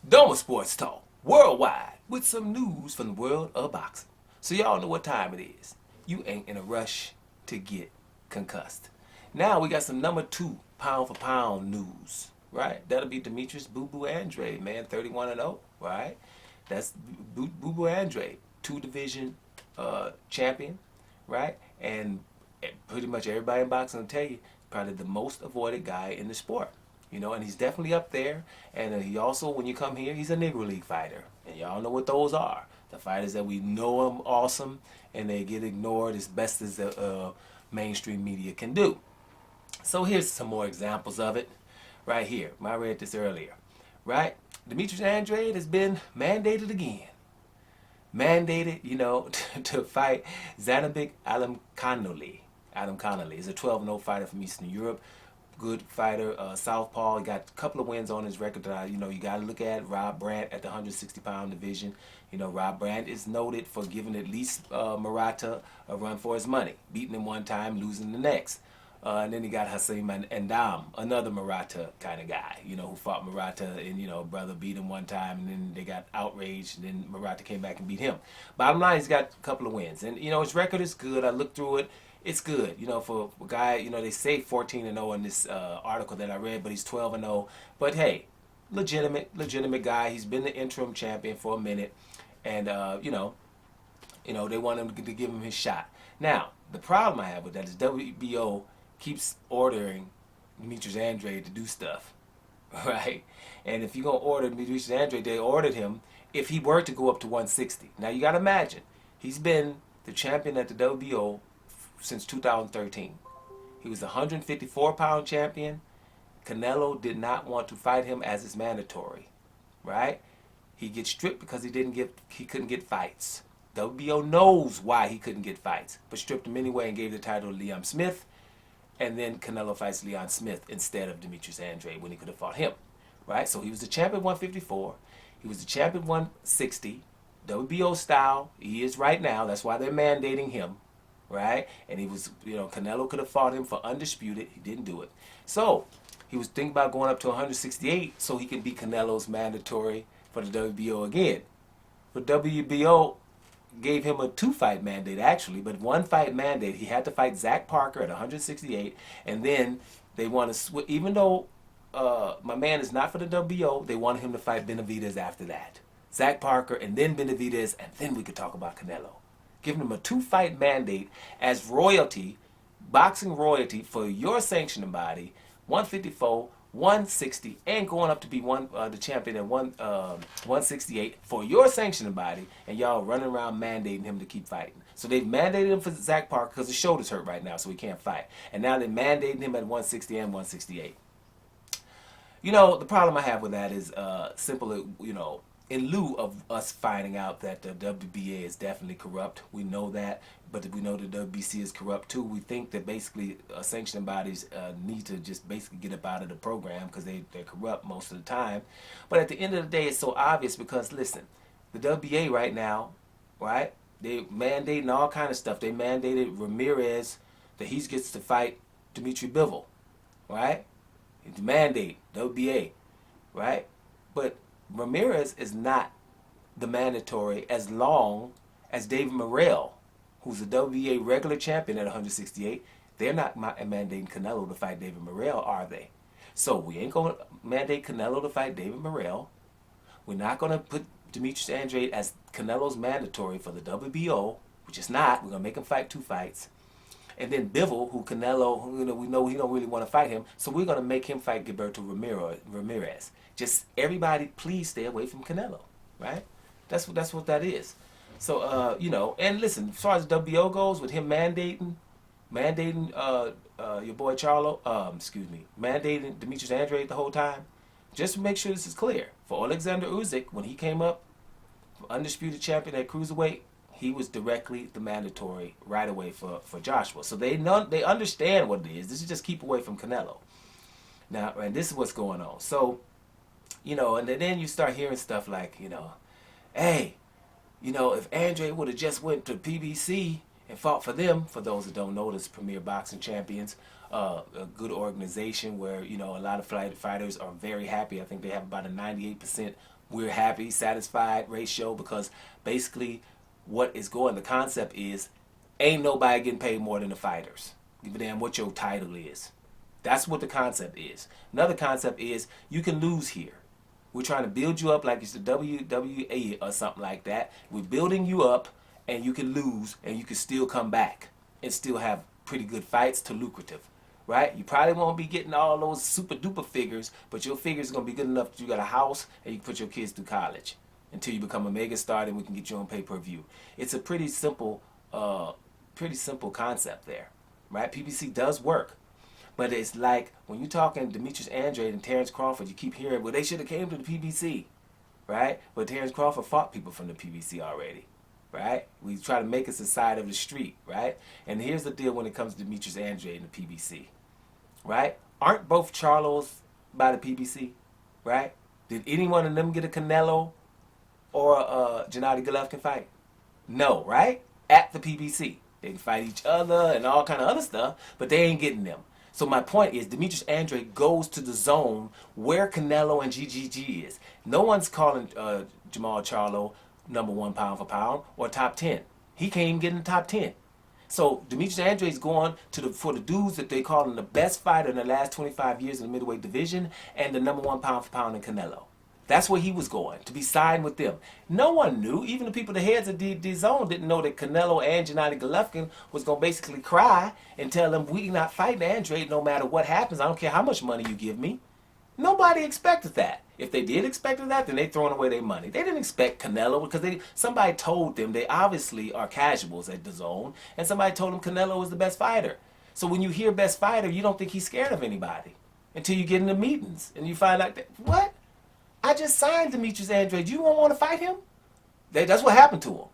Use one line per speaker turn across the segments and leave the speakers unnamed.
Doma Sports Talk, worldwide, with some news from the world of boxing. So y'all know what time it is. You ain't in a rush to get concussed. Now we got some number 2 pound for pound news, right? That'll be Demetrius Boo Boo Andrade, man, 31-0, right? That's Boo Boo Andrade, 2 division champion, right? And pretty much everybody in boxing will tell you, probably the most avoided guy in the sport. You know, and he's definitely up there. And he also, when you come here, he's a Negro League fighter. And y'all know what those are. The fighters that we know are awesome, and they get ignored as best as the mainstream media can do. So here's some more examples of it right here. I read this earlier. Right? Demetrius Andrade has been mandated again. Mandated, you know, to fight Zanabik Alinkhanuly. He's a 12-0 fighter from Eastern Europe. Good fighter, southpaw. He got a couple of wins on his record that you got to look at. Rob Brandt at the 160-pound division. You know, Rob Brandt is noted for giving at least Murata a run for his money, beating him one time, losing the next. And then he got Hassim Andam, another Murata kind of guy, who fought Murata, and brother beat him one time, and then they got outraged, and then Murata came back and beat him. Bottom line, he's got a couple of wins, and his record is good. I looked through it. It's good, for a guy, they say 14-0 in this article that I read, but he's 12-0. But hey, legitimate guy. He's been the interim champion for a minute, and they want him to give him his shot. Now, the problem I have with that is WBO keeps ordering Demetrius Andrade to do stuff, right? And if you're gonna order Demetrius Andrade, they ordered him if he were to go up to 160. Now you gotta imagine, he's been the champion at the WBO since 2013. He was a 154-pound champion. Canelo did not want to fight him as is mandatory, right? He gets stripped because he couldn't get fights. WBO knows why he couldn't get fights, but stripped him anyway and gave the title to Liam Smith. And then Canelo fights Leon Smith instead of Demetrius Andrade when he could have fought him, right? So he was the champion 154. He was the champion 160, WBO style. He is right now. That's why they're mandating him, right? And he was, Canelo could have fought him for undisputed. He didn't do it. So he was thinking about going up to 168 so he can be Canelo's mandatory for the WBO again. But WBO gave him a 2-fight mandate actually, but 1-fight mandate. He had to fight Zach Parker at 168, and then they want to even though my man is not for the WBO, they wanted him to fight Benavidez after that. Zach Parker and then Benavidez, and then we could talk about Canelo. Giving him a 2-fight mandate as royalty, boxing royalty for your sanctioning body, 154, 160, and going up to be the champion at 168 for your sanctioning body, and y'all running around mandating him to keep fighting. So they've mandated him for Zach Parker because his shoulder's hurt right now, so he can't fight. And now they're mandating him at 160 and 168. The problem I have with that is simply, in lieu of us finding out that the WBA is definitely corrupt, we know that, but we know the WBC is corrupt too. We think that basically sanctioning bodies need to just basically get up out of the program because they're corrupt most of the time. But at the end of the day, it's so obvious because, listen, the WBA right now, right, they mandating all kind of stuff. They mandated Ramirez that he gets to fight Dimitri Bivol, right? It's mandate, WBA, right? But Ramirez is not the mandatory as long as David Morrell, who's a WBA regular champion at 168. They're not mandating Canelo to fight David Morrell, are they? So we ain't going to mandate Canelo to fight David Morrell. We're not going to put Demetrius Andrade as Canelo's mandatory for the WBO, which is not. We're going to make him fight 2 fights. And then Bivol, who Canelo, we know he don't really want to fight him, so we're going to make him fight Gilberto Ramirez. Just everybody, please stay away from Canelo, right? That's what that is. So and listen, as far as WBO goes, with him mandating your boy mandating Demetrius Andrade the whole time. Just make sure this is clear. For Alexander Usyk, when he came up, undisputed champion at cruiserweight, he was directly the mandatory right away for Joshua. So they understand what it is. This is just keep away from Canelo. Now, and this is what's going on. So, and then you start hearing stuff like, hey, if Andre would have just went to PBC and fought for them, for those that don't know, this Premier Boxing Champions, a good organization where, you know, a lot of fighters are very happy. I think they have about a 98% we're happy, satisfied ratio, because basically what is going, the concept is, ain't nobody getting paid more than the fighters. Give a damn what your title is. That's what the concept is. Another concept is you can lose here. We're trying to build you up like it's the WWA or something like that. We're building you up, and you can lose, and you can still come back and still have pretty good fights to lucrative, right? You probably won't be getting all those super duper figures, but your figures are going to be good enough that you got a house and you can put your kids through college until you become a mega star, and we can get you on pay-per-view. It's a pretty simple concept there, right? PBC does work. But it's like when you're talking Demetrius Andrade and Terrence Crawford, you keep hearing, well, they should have came to the PBC, right? But Terrence Crawford fought people from the PBC already, right? We try to make us a side of the street, right? And here's the deal when it comes to Demetrius Andrade and the PBC, right? Aren't both Charlos by the PBC, right? Did any one of them get a Canelo or a Gennady Golovkin fight? No, right? At the PBC. They can fight each other and all kind of other stuff, but they ain't getting them. So my point is, Demetrius Andrade goes to the zone where Canelo and GGG is. No one's calling Jamal Charlo #1 pound for pound or top 10. He can't even get in the top 10. So Demetrius Andrade's going to for the dudes that they call him the best fighter in the last 25 years in the middleweight division and the #1 pound for pound in Canelo. That's where he was going, to be signed with them. No one knew, even the people, the heads of the zone didn't know that Canelo and Gennady Golovkin was going to basically cry and tell them, we not fighting Andrade no matter what happens. I don't care how much money you give me. Nobody expected that. If they did expect that, then they throwing away their money. They didn't expect Canelo because somebody told them. They obviously are casuals at the zone, and somebody told them Canelo was the best fighter. So when you hear best fighter, you don't think he's scared of anybody until you get in the meetings and you find out that, what? I just signed Demetrius Andrade. You won't want to fight him? That's what happened to him.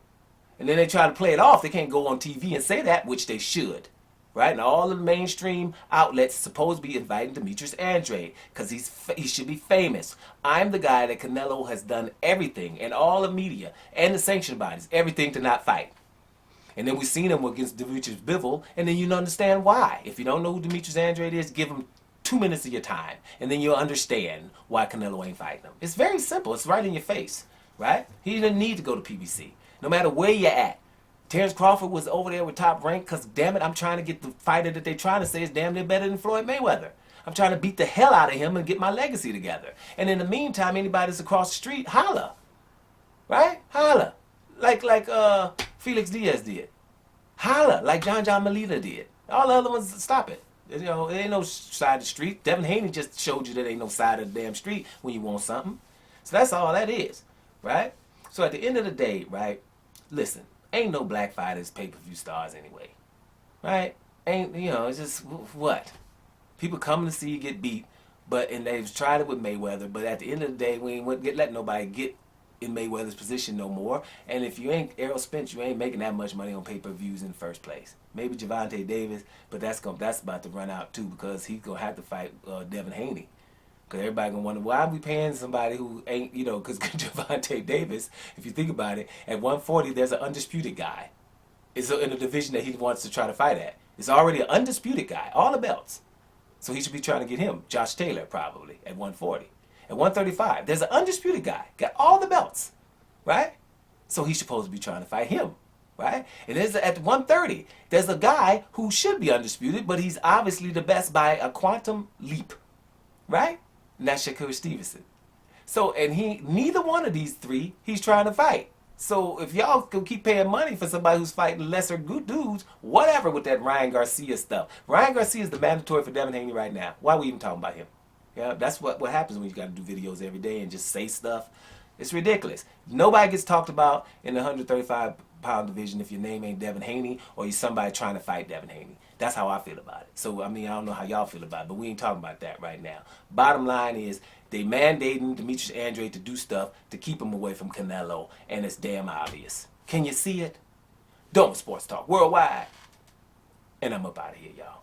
And then they try to play it off. They can't go on TV and say that, which they should. Right? And all the mainstream outlets supposed to be inviting Demetrius Andrade because he should be famous. I'm the guy that Canelo has done everything, and all the media and the sanction bodies, everything to not fight. And then we've seen him against Demetrius Bivol, and then you understand why. If you don't know who Demetrius Andrade is, give him 2 minutes of your time, and then you'll understand why Canelo ain't fighting him. It's very simple. It's right in your face, right? He didn't need to go to PBC, no matter where you're at. Terrence Crawford was over there with Top Rank because, damn it, I'm trying to get the fighter that they're trying to say is damn near better than Floyd Mayweather. I'm trying to beat the hell out of him and get my legacy together. And in the meantime, anybody that's across the street, holla. Right? Holla. Like Felix Diaz did. Holla. Like John Melita did. All the other ones, stop it. You know, there ain't no side of the street. Devin Haney just showed you that ain't no side of the damn street when you want something. So that's all that is, right? So at the end of the day, right, listen, ain't no black fighters pay-per-view stars anyway, right? Ain't, you know, it's just, what? People come to see you get beat, and they've tried it with Mayweather, but at the end of the day, we ain't letting nobody get in Mayweather's position no more. And if you ain't Errol Spence, you ain't making that much money on pay-per-views in the first place. Maybe Gervonta Davis, but that's about to run out too because he's gonna have to fight Devin Haney. Because everybody gonna wonder, why are we paying somebody who ain't, you know, because Gervonta Davis, if you think about it, at 140 there's an undisputed guy. It's in a division that he wants to try to fight at. It's already an undisputed guy, all the belts. So he should be trying to get him, Josh Taylor probably, at 140. At 135, there's an undisputed guy, got all the belts, right? So he's supposed to be trying to fight him, right? And there's at 130, there's a guy who should be undisputed, but he's obviously the best by a quantum leap, right? And that's Shakur Stevenson. So, and neither one of these three, he's trying to fight. So if y'all can keep paying money for somebody who's fighting lesser good dudes, whatever with that Ryan Garcia stuff. Ryan Garcia is the mandatory for Devin Haney right now. Why are we even talking about him? Yeah, that's what happens when you got to do videos every day and just say stuff. It's ridiculous. Nobody gets talked about in the 135-pound division if your name ain't Devin Haney or you're somebody trying to fight Devin Haney. That's how I feel about it. So, I mean, I don't know how y'all feel about it, but we ain't talking about that right now. Bottom line is they mandating Demetrius Andrade to do stuff to keep him away from Canelo, and it's damn obvious. Can you see it? Dome Sports Talk Worldwide. And I'm up out of here, y'all.